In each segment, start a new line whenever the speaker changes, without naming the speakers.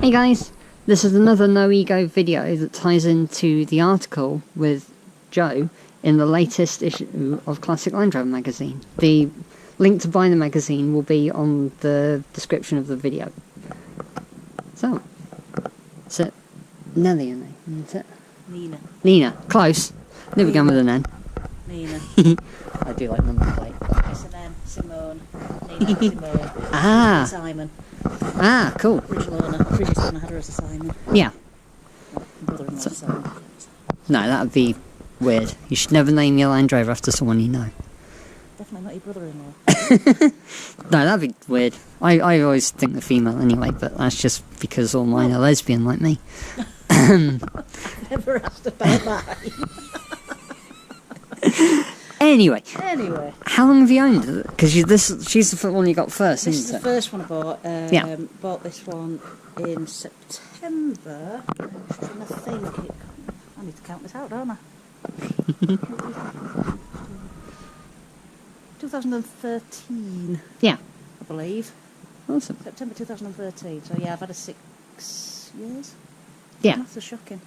Hey guys, this is another No Ego video that ties into the article with Joe in the latest issue of Classic Land Rover magazine. The link to buy the magazine will be on the description of the video. So, is it Nelly and me? Is it?
Nina.
Nina, close. There we go with an N.
Nina.
I do like number plate.
S&N, Simone. Nina, Simone.
Ah.
Simon.
Ah, cool.
Original owner. Previous owner had her as a Simon.
Yeah.
Brother-in-law Simon.
No, that would be weird. You should never name your Land Rover after someone you know.
Definitely not your brother-in-law.
No, that'd be weird. I always think the female anyway, but that's just because all mine are lesbian like me.
Never asked about mine.
Anyway, how long have you owned it? Because she's the one you got first,
This is
isn't
the
it?
first one I bought.
Yeah.
Bought this one in September. And I think I need to count this out, don't I? 2013.
Yeah.
I believe.
Awesome.
September 2013. So yeah, I've had a 6 years.
Yeah.
That's shocking.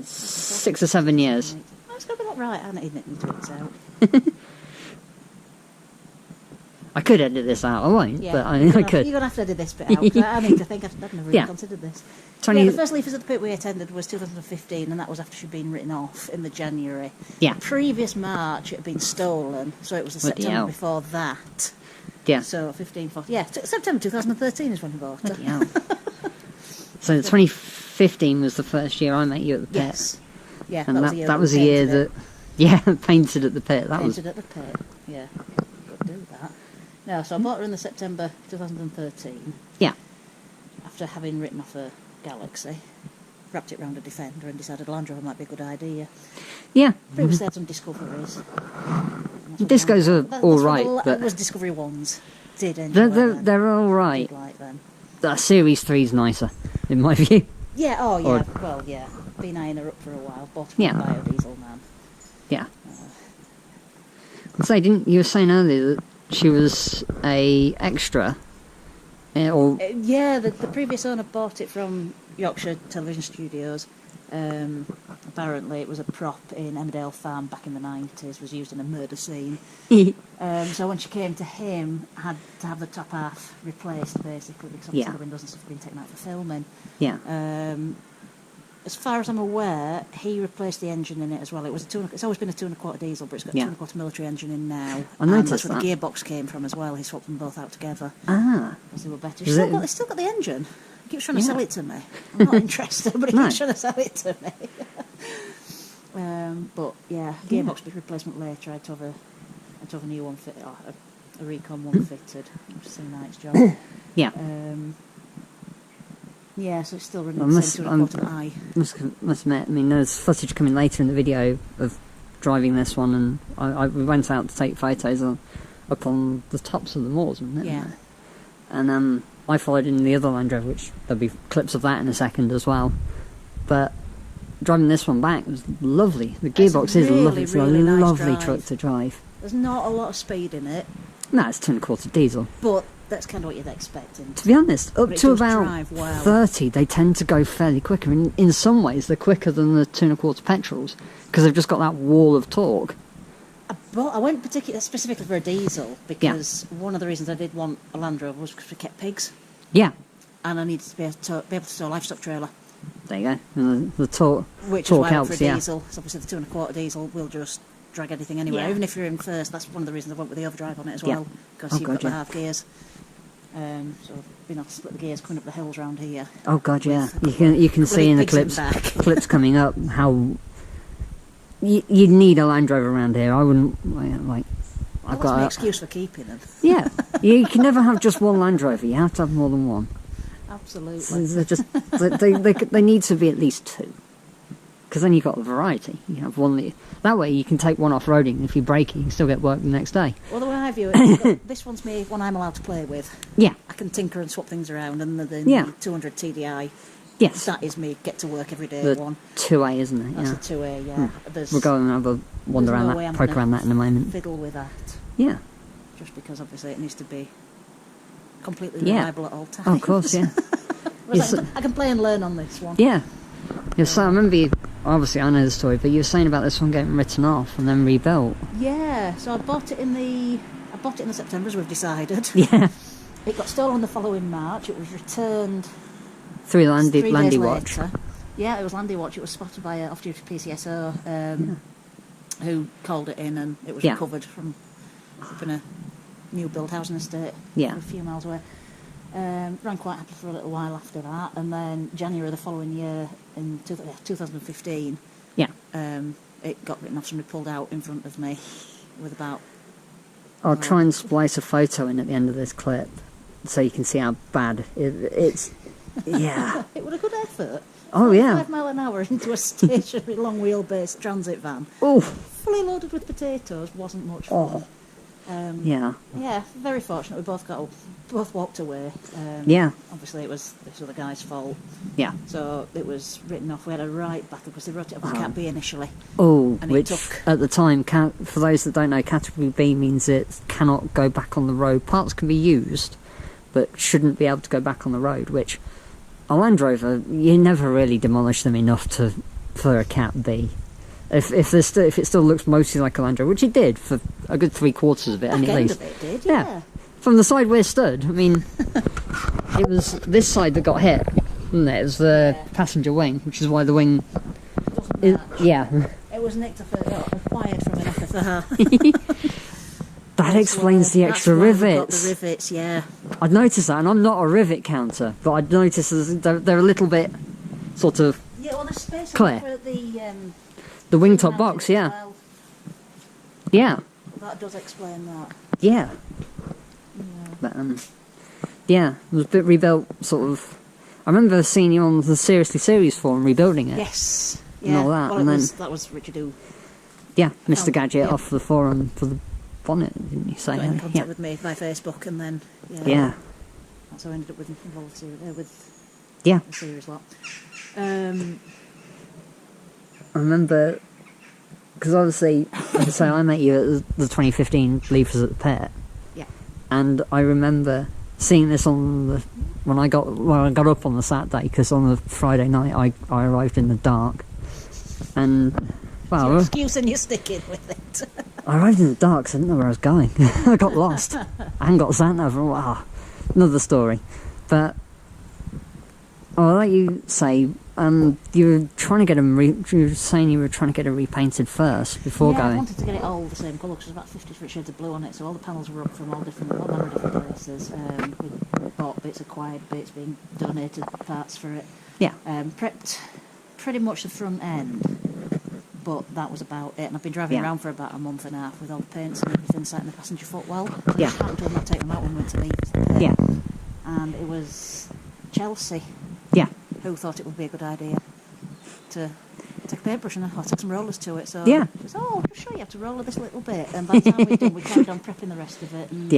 6 or 7 years.
Oh, it's got to be about right, hasn't it? It tweets out.
I could edit this out, I won't,
Yeah,
but I
you're
could.
going to have to edit this bit out. 'Cause I need to think. I've never really
Yeah.
considered this.
The
The first leafers at the pit we attended was 2015, and that was after she'd been written off in the January.
Yeah.
The previous March, it had been stolen, so it was the
Bloody
September
hell.
before that.
Yeah.
So 15, 14, yeah, September 2013 is when we bought her.
Bloody hell. So 2015 was the first year I met you at the pit.
Yes. Yeah,
And
that
that was
we
the year
painted it.
that, yeah, painted at the pit. That was
Painted at the pit, yeah. Got to do that. No, so I bought her in the September 2013.
Yeah.
After having written off a Galaxy, wrapped it round a Defender and decided Land Rover might be a good idea.
Yeah.
Previously had some Discoveries.
Discos are all right, but
it was Discovery ones. Did enjoy them.
they're all right.
Did like them.
Series 3's nicer, in my view.
Yeah, oh yeah,
Or-
well yeah. Been eyeing her up for a while. Bought her
Yeah.
a biodiesel man.
Yeah. So you were saying earlier that she was a extra, or
Yeah, the previous owner bought it from Yorkshire Television Studios. Apparently it was a prop in Emmerdale Farm back in the 90s, was used in a murder scene. So when she came to him, had to have the top half replaced basically because obviously
Yeah.
the windows and stuff had been taken out for filming.
yeah,
As far as I'm aware, he replaced the engine in it as well. It's always been a 2 1/4 diesel, but it's got a
Yeah.
2 1/4 military engine in now.
I
And
noticed
that's where
that.
the gearbox came from as well. He swapped them both out together
ah,
because they were better.
Is
He's still got the engine. He keeps trying to
Yeah.
sell it to me. I'm not interested, but he
No.
keeps trying to sell it to me. But yeah, gearbox replacement later. I had to have a new one fitted, a Recon one fitted, which is a nice job.
yeah.
Yeah, so it's still running
I
the same 2 1/4 I.
Must admit, I mean, there's footage coming later in the video of driving this one, and we went out to take photos up on the tops of the moors, wasn't it?
Yeah.
And I followed in the other Land Rover, which there'll be clips of that in a second as well. But driving this one back was lovely. The gearbox is
really,
lovely. It's
really
a
nice
lovely
drive.
truck to drive.
There's not a lot of speed in it,
No, it's 2 1/4 diesel.
but that's kind of what you'd expect.
To be honest, up
But it
to
does
about
drive well.
30, they tend to go fairly quicker. In some ways, they're quicker than the 2 1/4 petrols because they've just got that wall of torque.
I went specifically for a diesel because one of the reasons I did want a Land Rover was because we kept pigs,
Yeah,
and I needed to be able to tow a livestock trailer,
there you go. And the torque,
which is
torque
why I went
helps,
for a
yeah.
diesel. So obviously the 2 1/4 diesel will just drag anything anywhere.
Yeah.
Even if you're in first, that's one of the reasons I went with the overdrive on it as
Yeah.
well, because
Oh,
you've
God,
got the
yeah.
half gears. So I've been able to split the gears coming up the hills round here.
Oh god, yeah.
With
You can see in the
pigs in
clips
back.
clips coming up how you'd need a Land Rover around here. I wouldn't like. I've
Well, that's my
got
excuse for keeping them.
yeah. You can never have just one Land Rover. You have to have more than one.
Absolutely.
They're just they need to be at least 2. Because then you've got a variety. You have one that way you can take one off roading. If you break it, you can still get work the next day.
Well, the way I view it, this one's me one I'm allowed to play with.
Yeah.
I can tinker and swap things around, and the
Yeah.
200 TDI,
Yes.
that is me get to work every day
The
one.
2A, isn't it?
That's
Yeah.
a 2A, yeah.
We'll go and have a wander
there's
around
no way
that,
I'm
poke
gonna
around that in a moment.
Fiddle with that,
Yeah.
just because obviously it needs to be completely
Yeah.
reliable at all times.
Oh, of course, yeah.
I can play and learn on this one.
Yeah. Yeah, so I remember you, obviously I know the story, but you were saying about this one getting written off and then rebuilt.
Yeah, so I bought it in the September, as we've decided.
Yeah.
It got stolen the following March. It was returned
Through
3 days
Landy Watch.
later. Yeah, it was Landy Watch. It was spotted by an off-duty PCSO who called it in, and it was recovered from up in a new build housing estate a few miles away. Ran quite happy for a little while after that, and then January the following year, in 2015, it got written off. Somebody pulled out in front of me with about...
I'll try and splice a photo in at the end of this clip so you can see how bad it's. Yeah.
It was a good effort.
Oh, yeah.
5 mile an hour into a stationary long wheelbase transit van.
Oh.
Fully loaded with potatoes, wasn't much fun.
Yeah.
Yeah, very fortunate. We both walked away. Obviously, it was this other guy's fault.
Yeah.
So it was written off. We had a right back because they wrote it up as Cat B initially.
Oh,
and
which at the time, for those that don't know, Category B means it cannot go back on the road. Parts can be used, but shouldn't be able to go back on the road. Which a Land Rover, you never really demolish them enough for a Cat B. If it still looks mostly like a Land Rover, which it did for a good 3/4 of it, at least.
Of it did, yeah.
From the side we're stood, I mean, it was this side that got hit, wasn't it? It was the passenger wing, which is why the wing... It
was nicked off acquired from an FFR.
That explains the extra rivets.
The rivets, yeah.
I'd noticed that, and I'm not a rivet counter, but I'd noticed they're a little bit sort of
there's space
clear.
For
the wingtop box, yeah.
Well.
Yeah.
That does explain that.
Yeah. But, it was a bit rebuilt, sort of. I remember seeing you on the Seriously Serious forum rebuilding it.
Yes.
And all that.
Well,
and
that was Richard who...
Yeah, Mr. Gadget off the forum for the bonnet, didn't you say?
Got in contact with me by Facebook, and then...
Yeah.
That's how I ended up involved with
the
series lot.
I remember, because obviously, like I say, I met you at the 2015 Leavers at the Pet.
Yeah.
And I remember seeing this when I got up on the Saturday, because on the Friday night I arrived in the dark. And, well...
It's your excuse and you're sticking with it.
I arrived in the dark, so I didn't know where I was going. I got lost. I hadn't got sat nav. Another story. But, I'll let you say... you were trying to get them. You were saying you were trying to get it repainted first before going.
I wanted to get it all the same colour because there's about 50 different shades of blue on it. So all the panels were up from all manner of different places. We bought bits, acquired bits, being donated parts for it.
Yeah.
Prepped pretty much the front end, but that was about it. And I've been driving around for about a month and a half with all the paints and everything sat in the passenger footwell.
Yeah.
I happened to not take them out when we went to leave.
Yeah.
And it was Chelsea.
Yeah.
Who thought it would be a good idea to take a paintbrush and I took some rollers to it. So
yeah.
She was, I'll just show you how to roller this little bit. And by the time we'd done, we carried on prepping the rest of it and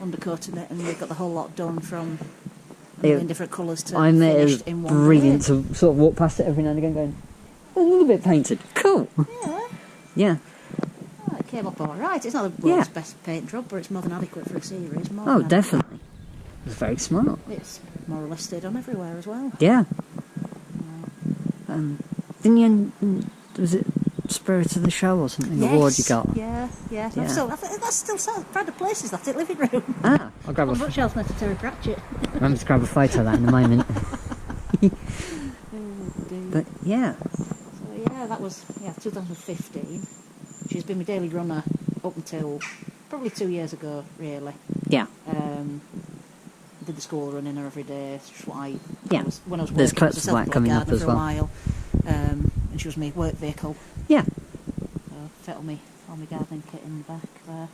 undercoating it, and we got the whole lot done from in different colours to finished in one
brilliant
day.
to sort of walk past it every now and again going, a little bit painted. Cool.
Yeah.
Yeah.
Oh, it came up all right. It's not the world's best paint job, but it's more than adequate for a series.
Definitely. It was very smart.
It's more or less stayed on everywhere as well.
Yeah. Didn't you... Was it Spirit of the Show or something?
Yes.
Award you got?
Yeah. That's still sad. Proud of places. That's it. Living room.
I'll grab
a bookshelf next to Terry Pratchett.
Remember to grab a photo of that in a moment. But yeah.
So that was 2015. She's been my daily runner up until probably 2 years ago, really.
Yeah.
Did the school running her every day. It's just what when I was
there's
working,
clips of that coming up as
for
well.
A while, and she was my work vehicle.
Yeah.
So fit all my gardening kit in the back there.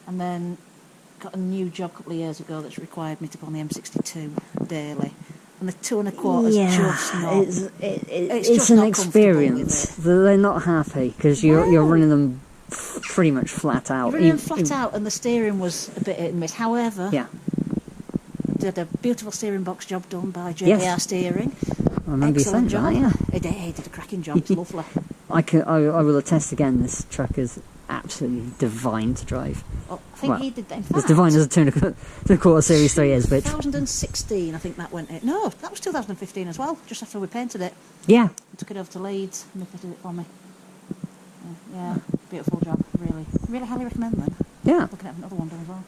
And then got a new job a couple of years ago that's required me to go on the M62 daily. And the 2 1/4 is just not...
It's an experience. They're not happy because you're running them pretty much flat out.
You're running them flat out, and the steering was a bit hit and miss. However, did a beautiful steering box job done by CLR Steering.
I remember
Excellent
you
job.
saying that,
He did a cracking job. It's lovely.
I will attest again. This truck is absolutely divine to drive.
Well, I think he did that. In fact,
As divine as a 2.25 Series 3 is, but
2016, I think that went in. No, that was 2015 as well, just after we painted it.
yeah,
I took it over to Leeds and they fitted it for me. Yeah, beautiful job, really. Really highly recommend them.
yeah.
Looking at another one done as well.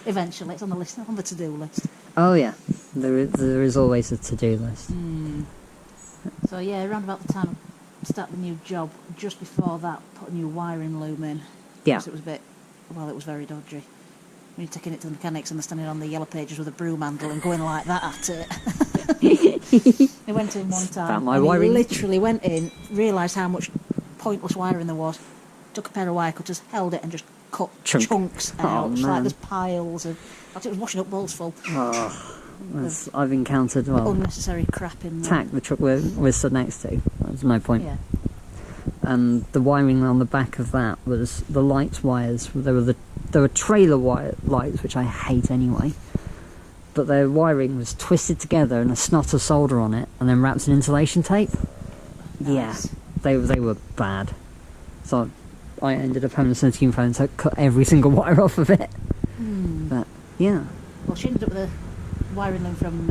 Eventually, it's on the list, on the to-do list.
Oh yeah, there is always a to-do list.
So yeah, around about the time I started the new job, just before that, put a new wiring loom in.
Yeah.
Because it was a bit, well, it was very dodgy. When you're taking it to the mechanics and they're standing on the yellow pages with a broom handle and going like that at it. They went in one time.
Found my
and
wiring.
He literally went in, realised how much pointless wiring there was, took a pair of wire cutters, held it and just cut chunks out.
Oh,
Just
man.
like there's piles of, like it was washing up bowls full.
Oh, I've encountered, well,
Unnecessary crap in there.
Tack, the truck we're stood next to. That's no point.
Yeah.
And the wiring on the back of that was the lights wires. There were trailer wire lights, which I hate anyway. But their wiring was twisted together and a snot of solder on it, and then wrapped in insulation tape.
Nice.
Yeah, they were bad. So I ended up having to send a team phone to cut every single wire off of it. But yeah,
Well, she ended up with a wiring loom from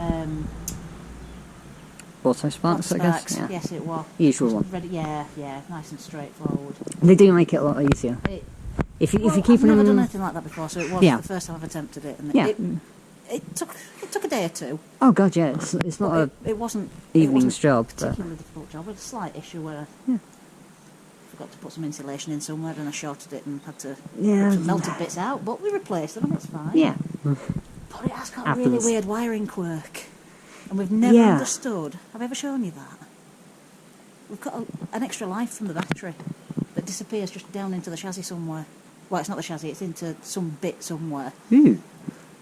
Auto Sparks, I guess. Yeah.
Yes, it was.
Usual one.
Ready, yeah, nice and straightforward.
They do make it a lot easier. If you keep
I've never
them,
done anything like that before, so it was the first time I've attempted it, and
Yeah.
it took a day or two.
Oh god, yeah, it's not
But it wasn't
evening's job,
a
but
particularly difficult job. It was a slight issue where I forgot to put some insulation in somewhere, and I shorted it and had to put some melted bits out. But we replaced them, and it's fine.
yeah.
But it has got
Happens.
really weird wiring quirk, and we've never understood. Have I ever shown you that? We've got an extra life from the battery that disappears just down into the chassis somewhere. Well, it's not the chassis; it's into some bit somewhere.
Ooh.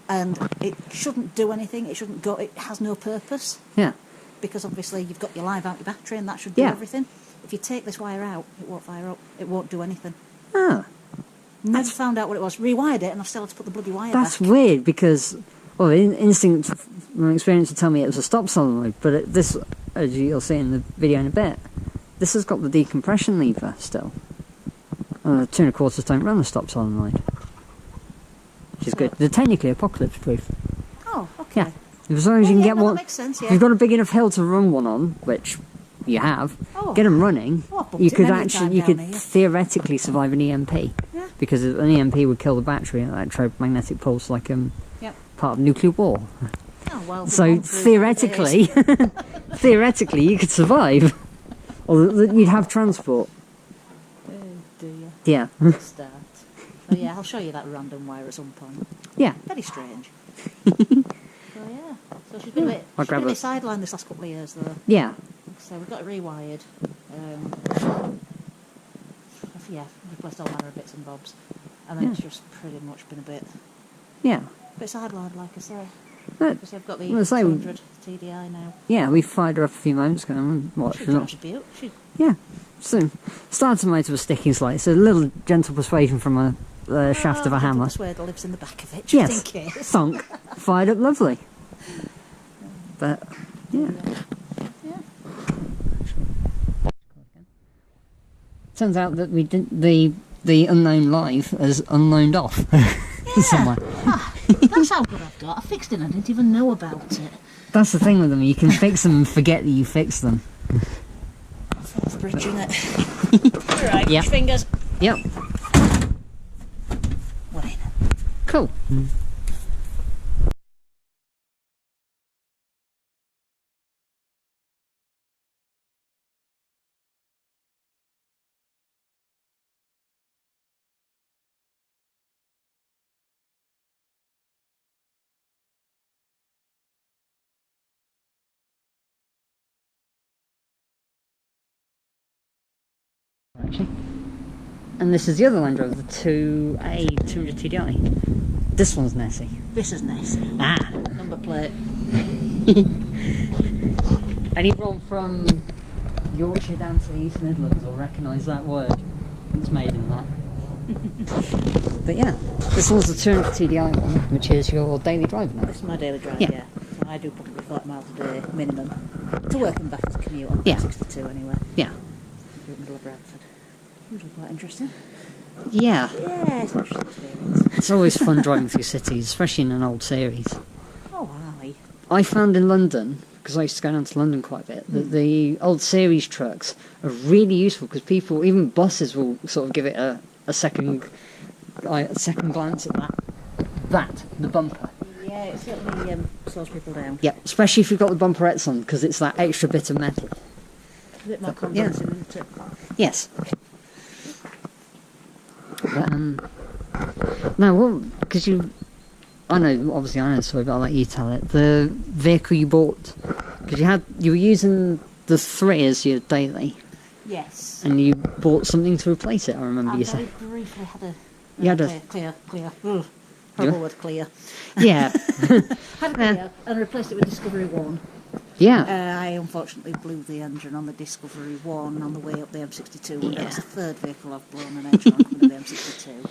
And it shouldn't do anything. It shouldn't go. It has no purpose
Yeah.
because obviously you've got your live out your battery, and that should do everything. If you take this wire out, it won't fire up. It won't do anything.
Ah.
Never found out what it was. Rewired it, and I've still had to put the bloody wire
That's
back.
weird because, well, instinct, my experience would tell me it was a stop solenoid, but this, as you'll see in the video in a bit, this has got the decompression lever still. 2.25 don't run the stop solenoid, which is good. They're technically apocalypse proof.
Oh, okay.
Yeah, as long as you can get
no,
one,
that makes sense,
if you've got a big enough hill to run one on, which you have, get them running.
Oh, I've bumped
You
it
could
many
actually,
times
you
down
could
here.
theoretically survive an EMP.
Yeah.
Because an EMP would kill the battery, an electromagnetic pulse, like
Yep.
part of nuclear war.
Oh, well, we've
So
gone through
theoretically, theoretically, you could survive, or you'd have transport.
days. Do you?
Yeah,
Start. So yeah, I'll show you that random wire at some point.
yeah.
Very strange. So yeah. So she's been a bit,
I'll grab
been a
it.
bit sidelined this last couple of years though.
Yeah,
So we've got it rewired. Yeah, replaced all manner of bits and bobs. And then it's just pretty much been a bit
yeah.
sidelined, like I say.
But,
Because I've got the
well, say-
200 TDI now.
yeah, we fired her up a few moments ago. And what?
She
She's not.
drives a beaut. She,
Yeah. So, starter motor was sticking slightly. So a little gentle persuasion from a shaft of a hammer.
The persuader lives in the back of it, just
Yes.
in case.
Thunk. Fired up lovely. But yeah.
Yeah.
Turns out that we did the unknown live as unknowned off somewhere.
That's how good I've got. I fixed it and I didn't even know about it.
That's the thing with them. You can fix them and forget that you fixed them.
Fourth bridge, isn't it? Right,
Yep.
fingers.
Yep.
We're in.
Cool. Actually. And this is the other Land Rover, the 2A 200 TDI. This one's Nessie.
This is Nessie.
Ah!
Number plate.
Anyone from Yorkshire down to the East Midlands will recognise that word. It's made in that. But yeah, this one's the 200 TDI one, which is your daily drive now.
This is my daily drive,
Yeah.
yeah. So I do probably 40 miles a day minimum. To work and back as a commute on
Yeah.
62 anyway.
Yeah.
Middle of Bradford. Usually quite interesting.
Yeah.
Yeah, it's an interesting experience.
It's always fun driving through cities, especially in an old series.
Oh, aye.
I found in London, because I used to go down to London quite a bit, that the old series trucks are really useful because people, even buses, will sort of give it a second glance at the bumper.
Yeah, it certainly slows people down.
Yeah, especially if you've got the bumperettes on, because it's that extra bit of metal.
A bit more convincing, isn't it?
Yes. But, no, well, because I know the story, but I'll let you tell it. The vehicle you bought, because you were using the 3 as your daily.
Yes.
And you bought something to replace it, I remember you saying.
I very briefly had a...
You had a...
Clear. Ugh, horrible word, clear.
Yeah.
Had a clear and replaced it with Discovery 1.
Yeah.
I unfortunately blew the engine on the Discovery 1 on the way up the M62. And that's the 3rd vehicle I've blown an engine on coming up the M62.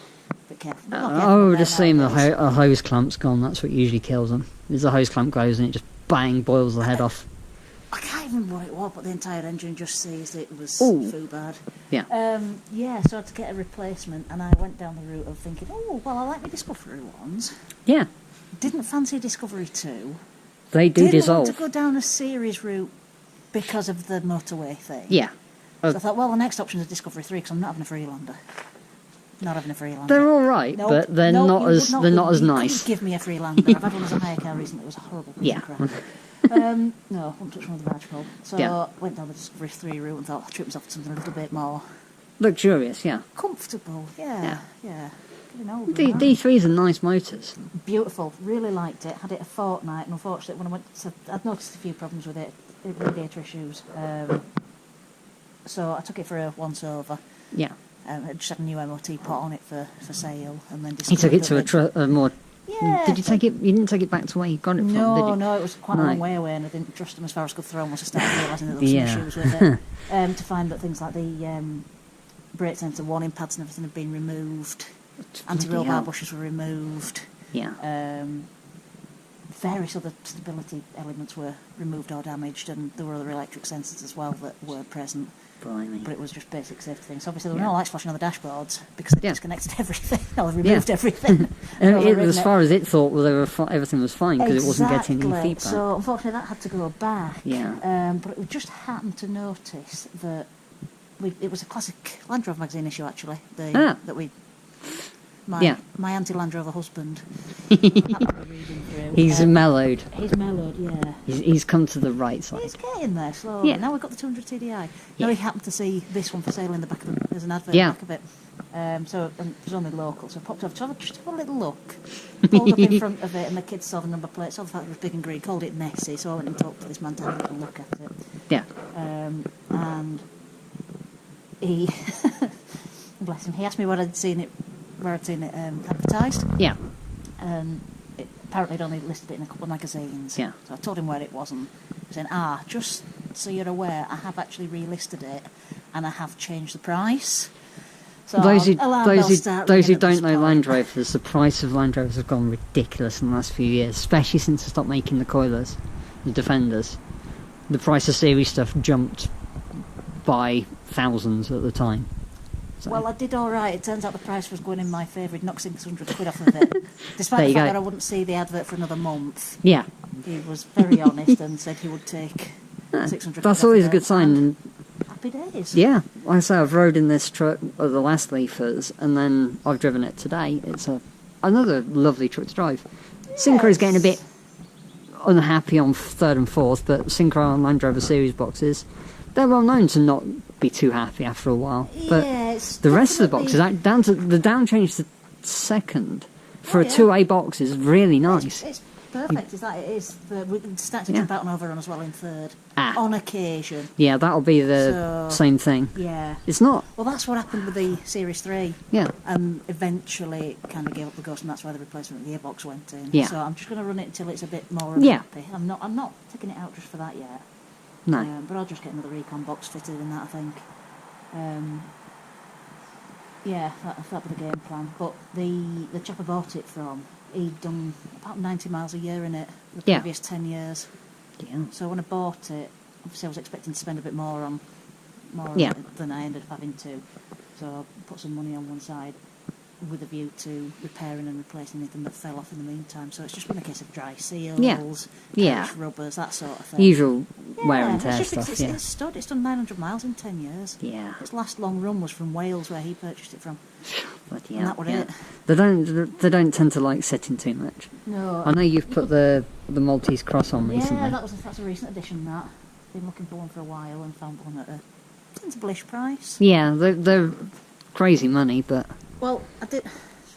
But careful.
Oh, just saying a hose clamp's gone. That's what usually kills them. Is the hose clamp goes and it just bang boils the head off.
I can't even remember what it was, but the entire engine just seized. It was too bad.
Yeah.
So I had to get a replacement, and I went down the route of thinking, oh, well, I like my Discovery ones.
Yeah.
Didn't fancy Discovery 2.
They do dissolve.
Didn't want to go down a series route because of the motorway thing.
Yeah.
So I thought, well, the next option is Discovery 3 because I'm not having a Freelander. Not having a Freelander.
They're all right, but they're not as nice.
Give me a Freelander. I've had one as a hire car recently. It was a horrible piece of crap. No, I wouldn't touch one with a barge pole. So I went down the Discovery 3 route and thought I'll treat myself to something a little bit more
luxurious. Yeah.
Comfortable. Yeah. Getting older,
D3s are nice motors.
Beautiful. Really liked it. Had it a fortnight, and unfortunately, when I went to, I'd noticed a few problems with it. Radiator issues. So I took it for a once over.
Yeah.
I just had a new MOT put on it for sale, and then
he took it to a more.
Yeah.
Did you take it? You didn't take it back to where you got it from, did you?
No, it was quite a long way away, and I didn't trust them as far as I could throw them once I started realising that there were some issues with it. To find that things like the brake sensor warning pads and everything had been removed, anti-roll bar bushes were removed.
Yeah.
Various other stability elements were removed or damaged, and there were other electric sensors as well that were present.
Blimey.
But it was just basic safety things. So obviously there were no lights flashing on the dashboards because they disconnected everything. Or they removed everything.
And as far as it thought, everything was fine because it wasn't getting any feedback.
So unfortunately that had to go back.
Yeah.
But we just happened to notice that it was a Classic Land Rover magazine issue actually. That we. My anti-Land Rover husband.
He's mellowed.
He's mellowed, yeah.
He's come to the right side.
He's getting there slowly.
Yeah.
Now we've got the 200 TDI. Now he happened to see this one for sale in the back of there's an advert
in
the back of it. So it was only local, so I popped over to just have a little look. Pulled up in front of it, and the kids saw the number plate, saw the fact it was big and green, called it Nessie, so I went and talked to this man to have a little look at it.
Yeah.
And he, bless him, he asked me where I'd seen it advertised.
Yeah.
And apparently he'd only listed it in a couple of magazines.
Yeah.
So I told him where it was, and he said, just so you're aware, I have actually relisted it, and I have changed the price. So
those who don't know
point.
Land Rovers, the price of Land Rovers have gone ridiculous in the last few years, especially since they stopped making the coilers, the Defenders. The price of series stuff jumped by thousands at the time. So.
Well, I did all right. It turns out the price was going in my favour. He'd knocked 600 quid off of it. Despite the fact that I wouldn't see the advert for another month.
Yeah.
He was very honest and said he would take 600
That's always a good sign.
Happy days.
Yeah. Like I say, I've rode in this truck at the last Leafers, and then I've driven it today. It's another lovely truck to drive. Yes. Synchro is getting a bit unhappy on 3rd and 4th, but Synchro and Land Rover series boxes, they're well known to not be too happy after a while. But the rest of the boxes, the down change to 2nd for a 2A box is really nice.
It's perfect, is that it is. We can start to jump out and over on as well in 3rd. On occasion.
Yeah, that'll be the same thing.
Yeah.
It's not.
Well, that's what happened with the Series 3.
Yeah.
And eventually it kind of gave up the ghost, and that's why the replacement of the gearbox went in.
Yeah.
So I'm just going to run it until it's a bit more happy. I'm not taking it out just for that yet.
No.
But I'll just get another recon box fitted in that, I think. That'll be the game plan. But the chap I bought it from, he'd done about 90 miles a year in it the previous 10 years.
Yeah.
So when I bought it, obviously I was expecting to spend a bit more on than I ended up having to. So I put some money on one side with a view to repairing and replacing anything that fell off in the meantime. So it's just been a case of dry seals,
Yeah.
rubbers, that sort of thing.
Usual wear and tear
it's just,
stuff,
it's stud. It's done 900 miles in 10 years.
Yeah.
Its last long run was from Wales, where he purchased it from.
But
And that was it.
They don't tend to like sitting too much.
No.
I know you've put the Maltese cross on recently.
Yeah, that's a recent addition, that. Been looking for one for a while and found one at a sensible-ish price.
Yeah, they're crazy money, but...
Well,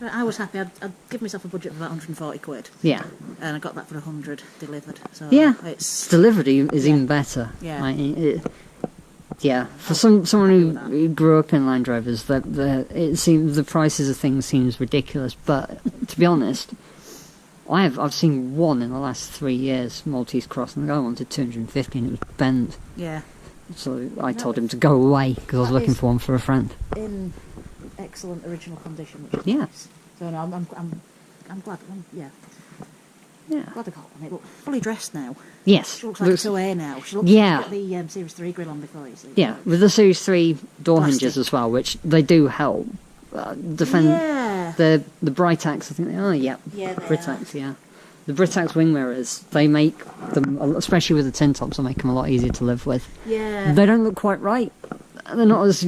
I was happy. I'd given myself a budget of about 140 quid.
Yeah.
And I got that for 100 delivered. So
Yeah,
it's
delivered is even better.
Yeah.
Yeah, for someone who grew up in Land Rovers, it seems the prices of things seems ridiculous. But to be honest, I've seen one in the last 3 years, Maltese Cross, and the guy wanted 250, and it was bent.
Yeah.
So I told him to go away because I was looking for one for a friend.
In excellent original condition, which is
Yeah.
nice. So no, I'm glad. Yeah. Glad I got one. It looks fully dressed now.
Yes.
She looks like a 2A now. She looks like the Series 3 grill on before, you see.
Yeah, with the Series 3 door
Plastic.
hinges as well, which they do help defend the Britax. I think they are. Yeah,
Yeah, they
Britax. Yeah, the Britax wing mirrors. They make them, especially with the tin tops, they make them a lot easier to live with.
Yeah.
They don't look quite right. They're not as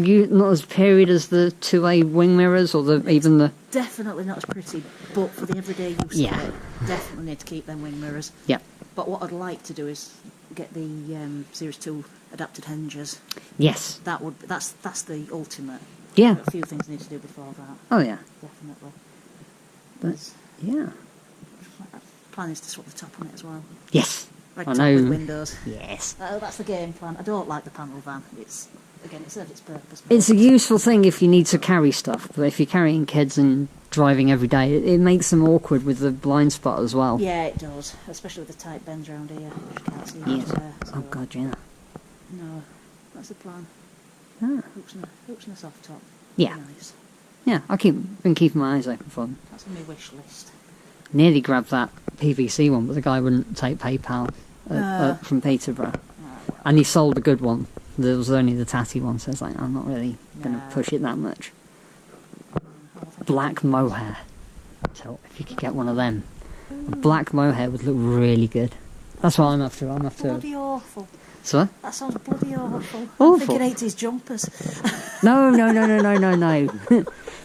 period as the 2A wing mirrors, or even the.
Definitely not as pretty, but for the everyday use of it, definitely need to keep them wing mirrors.
Yeah.
But what I'd like to do is get the Series 2 adapted hinges.
Yes.
That's the ultimate.
Yeah.
A few things need to do before that.
Oh yeah.
Definitely.
But yeah.
Plan is to swap the top on it as well.
Yes.
Red
I
top
know.
with windows.
Yes.
That's the game plan. I don't like the panel van. It serves its purpose.
It's a useful thing if you need to carry stuff, but if you're carrying kids and driving every day, it makes them awkward with the blind spot as well.
Yeah, it does, especially with the tight bends around here. You can't see
Yes.
there. So
Oh God, yeah.
No, that's the plan.
Ah.
Hooks and a soft top.
Yeah.
Nice.
Yeah, been keeping my eyes open for them.
That's on my wish list.
Nearly grabbed that PVC one, but the guy wouldn't take PayPal from Peterborough. And he sold a good one. There was only the tatty one, so it's like, I'm not really going to push it that much. Black mohair. So if you could get one of them. A black mohair would look really good. That's what I'm after.
Bloody awful.
So?
That sounds bloody awful.
Awful?
I'm thinking 80s jumpers.
No.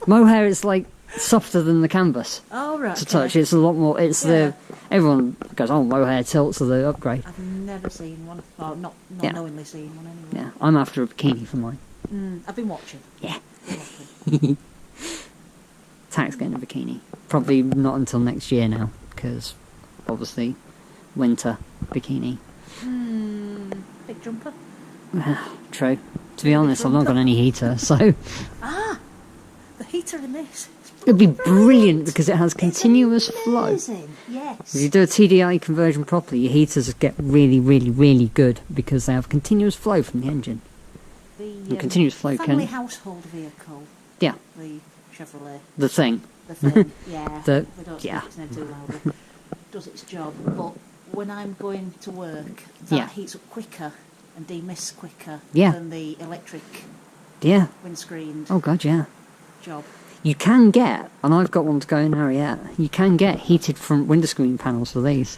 Mohair is like softer than the canvas
Oh, right.
to touch. It's a lot more. It's everyone goes, oh, mohair tilts are the upgrade.
I've never seen one. Well, not knowingly seen one anyway.
Yeah, I'm after a bikini for mine.
I've been watching.
Yeah.
Been watching.
Tax getting a bikini. Probably not until next year now, because obviously winter bikini.
Big jumper.
True. To be honest, I've not got any heater, so
The heater in this.
it'd be brilliant because it has continuous flow.
Amazing. Yes.
If you do a TDI conversion properly, your heaters get really, really, really good because they have continuous flow from the engine.
The
continuous flow
family household vehicle.
Yeah.
The Chevrolet.
The thing.
The thing. Yeah.
The-
we don't
yeah.
speak its name too loudly. Does its job, but when I'm going to work, that heats up quicker and demists quicker than the electric windscreen
Oh God, yeah.
job.
You can get, and I've got one to go in Ariette, you can get heated front window screen panels for these.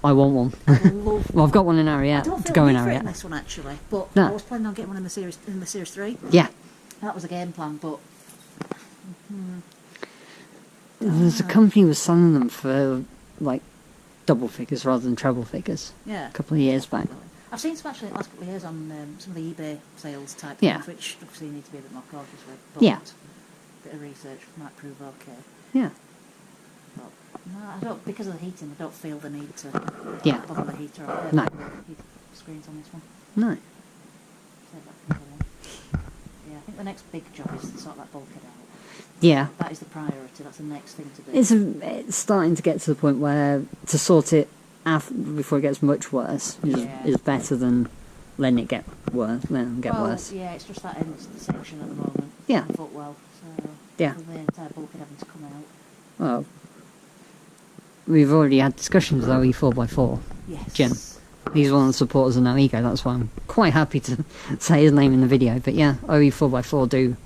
I want one.
I love
Well, I've got one in
I
Ariette
don't
to
feel
go in
need for it in
Ariette.
this one actually, but
No.
I was planning on getting one in the series 3.
Yeah.
That was a game plan, but
There's a company was selling them for like double figures rather than treble figures
yeah.
a couple of years back.
I've seen some actually in the last couple of years on some of the eBay sales type
Yeah.
things, which obviously you need to be a bit more cautious with. But
Yeah.
a bit of research might prove okay.
Yeah.
But no, I don't, because of the heating, I don't feel the need to bother the heater or
No.
heat screens on this one.
No.
Save that for another one. Yeah, I think the next big job is to sort that bulkhead out.
Yeah.
That is the priority. That's the next thing to do.
It's starting to get to the point where to sort it before it gets much worse is better than letting it get worse. Worse.
Yeah, it's just that end section at the moment.
Yeah.
On Footwell, so
Yeah.
with the entire bulkhead having to come out.
Well, we've already had discussions with OE4x4.
Yes.
Jim. He's one of the supporters of No Ego. That's why I'm quite happy to say his name in the video. But yeah, OE4x4 do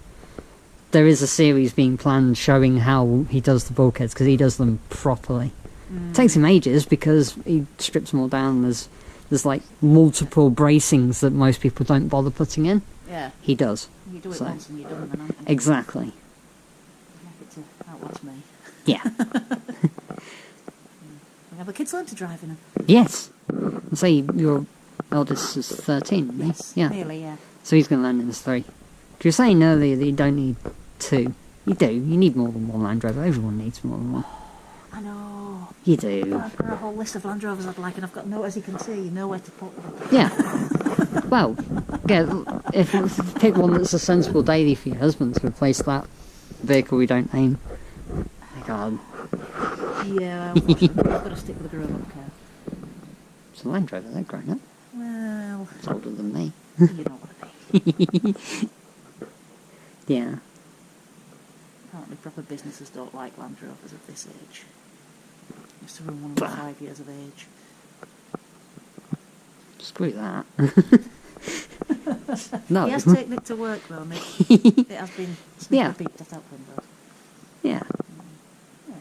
there is a series being planned showing how he does the bulkheads, because he does them properly. It takes him ages because he strips them all down. There's like multiple bracings that most people don't bother putting in.
Yeah.
He does.
You do it once and you're done, then, aren't you?
Exactly.
Like it to outlast me.
Yeah.
Have the kids learned to drive in them?
Yes. Say your eldest is 13, isn't he?
Yes.
Yeah.
Nearly, yeah.
So he's going to learn in his 3. You were saying earlier that you don't need 2. You do. You need more than one Land Rover. Everyone needs more than one.
I know.
You do.
I've got a whole list of Land Rovers I'd like, and I've got no, as you can see, nowhere to put them.
Yeah. Well, yeah, if you pick one that's a sensible daily for your husband to replace that vehicle we don't name. My God.
Yeah, unfortunately, I've got to stick with a grown-up car.
It's a Land Rover, they're grown up.
Well,
It's older than me.
you know what I mean.
Yeah.
Apparently proper businesses don't like Land Rovers at this age. Used to run one of 5 years of age.
Screw that. No.
He has taken it to work though, Nick. It has been
Yeah.
beeped at out windows.
Yeah.
Yeah.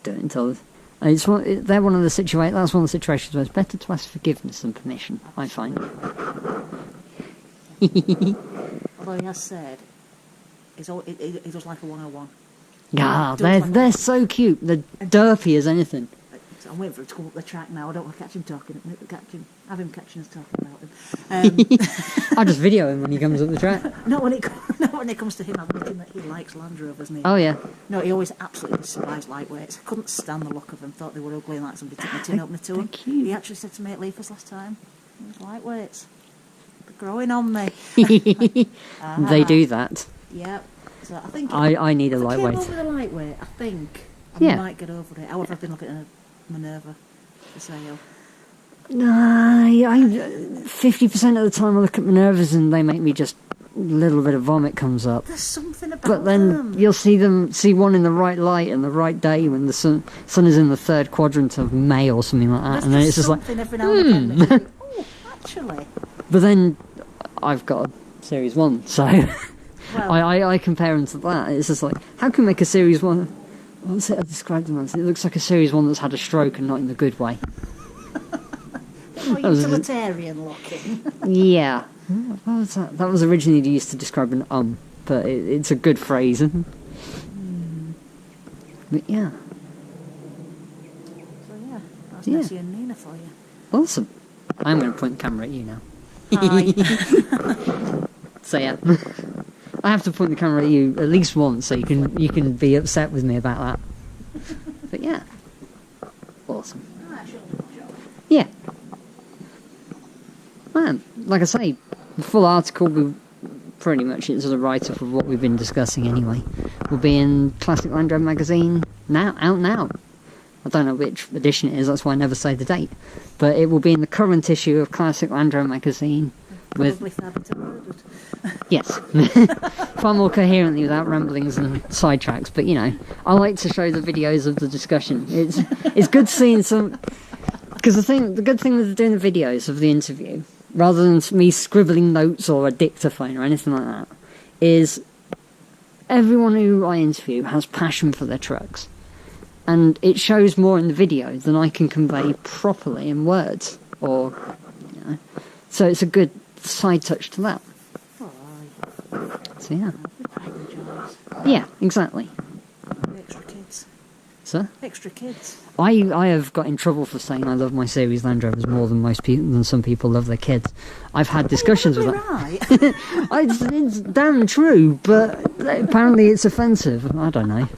Do it until... It's one, they're one of the that's one of the situations where it's better to ask forgiveness than permission, I find.
Although he has said, it was like a 101.
Yeah,
Does like
they're so cute. They're derpy as anything.
So I'm waiting for him to come up the track now. I don't want to catch him talking. Have him catching us talking about him.
I'll just video him when he comes up the track.
Not when it comes to him admitting that he likes Land Rovers.
Oh, yeah.
No, he always absolutely despised lightweights. Couldn't stand the look of them. Thought they were ugly and like somebody took my tin opener to him.
Cute.
He actually said to me at Leafers last time, it was lightweights. They're growing on me.
They do that.
Yep. So I think
I need a
if I
lightweight.
came over the lightweight, I think
Yeah.
I might get over it. However, I've been looking at a Minerva for sale.
Nah, 50% of the time I look at Minervas and they make me just a little bit of vomit comes up.
There's something about
But then
them.
you'll see one in the right light and the right day when the sun is in the 3rd quadrant of May or something like that,
There's
and then it's just like,
something every now and again that you think, oh, actually.
But then I've got a Series 1, so
Well,
I compare them to that. It's just like, how can we make a Series 1? What was it I described them as? It looks like a Series 1 that's had a stroke and not in the good way.
utilitarian looking.
Yeah. What was that? That was originally used to describe an but it's a good phrase. But yeah.
So yeah, that's
Yeah.
Nessie and Nina for you.
Awesome. I'm going to point the camera at you now.
Hi.
So yeah. I have to point the camera at you at least once so you can be upset with me about that. But yeah. Awesome. Yeah. Man, like I say, the full article will pretty much, it's a write-up of what we've been discussing anyway. Will be in Classic Land Rover magazine out now. I don't know which edition it is, that's why I never say the date. But it will be in the current issue of Classic Land Rover magazine.
Probably fabric murdered.
Yes. Far more coherently without ramblings and sidetracks, but you know, I like to show the videos of the discussion. It's good seeing some, because the good thing with doing the videos of the interview, rather than me scribbling notes or a dictaphone or anything like that, is everyone who I interview has passion for their trucks, and it shows more in the video than I can convey properly in words, or you know, so it's a good side touch to that. So yeah. Yeah, exactly.
Extra kids.
Sir?
Extra kids.
I have got in trouble for saying I love my series Land Rovers more than some people love their kids. I've had discussions with that.
Right.
It's damn true, but apparently it's offensive. I don't know.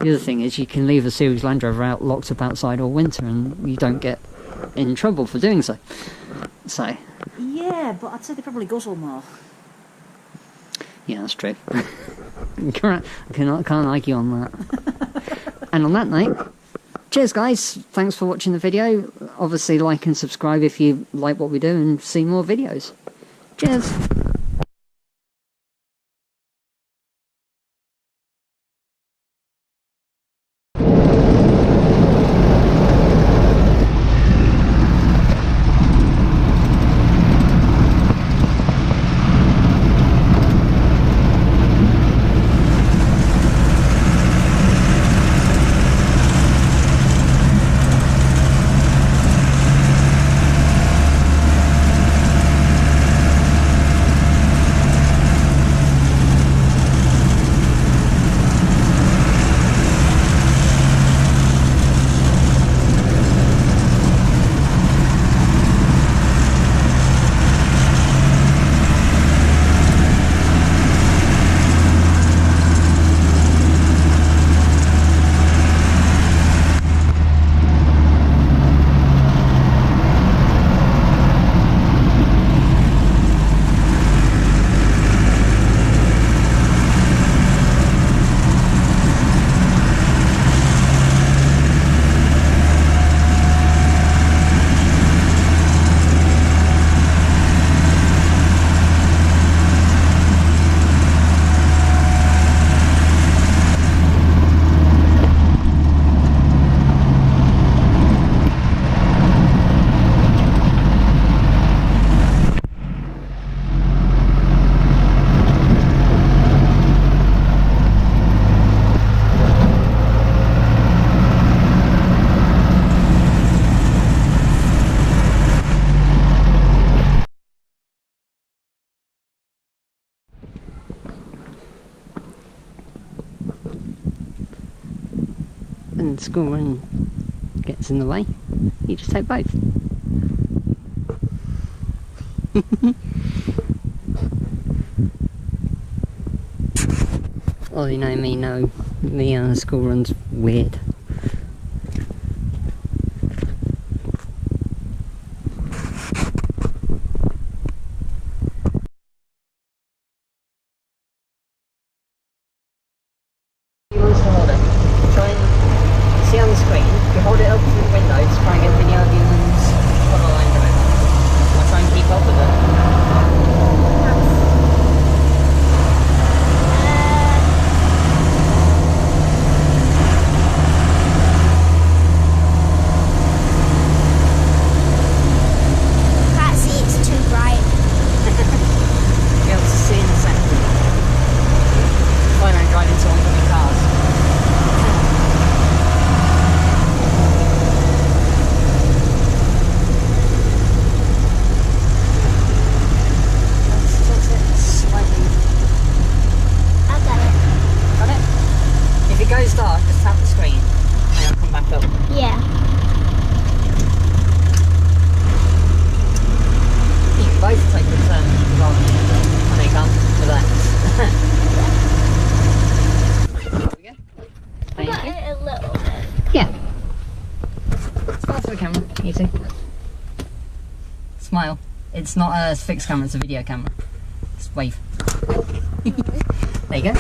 The other thing is you can leave a series Land Rover out locked up outside all winter and you don't get in trouble for doing so. So
Yeah, but I'd say they probably guzzle more.
yeah, that's true. I can't argue on that. And on that note, cheers guys, thanks for watching the video. Obviously like and subscribe if you like what we do and see more videos. Cheers. and the school run gets in the way, you just take both. Well, you know me, the school run's weird. You want to hold it. Try and see on the screen. If you hold it up to the window to try and get a video of you and follow the line driver. I'll try and keep up with it. Goes dark, just tap the screen and it'll come back up.
Yeah.
You can both take the turn rather than they can't relax. There we go.
I got it a little bit.
Yeah. Smile for the camera, you two. Smile. It's not a fixed camera, it's a video camera. Just wave. There you go.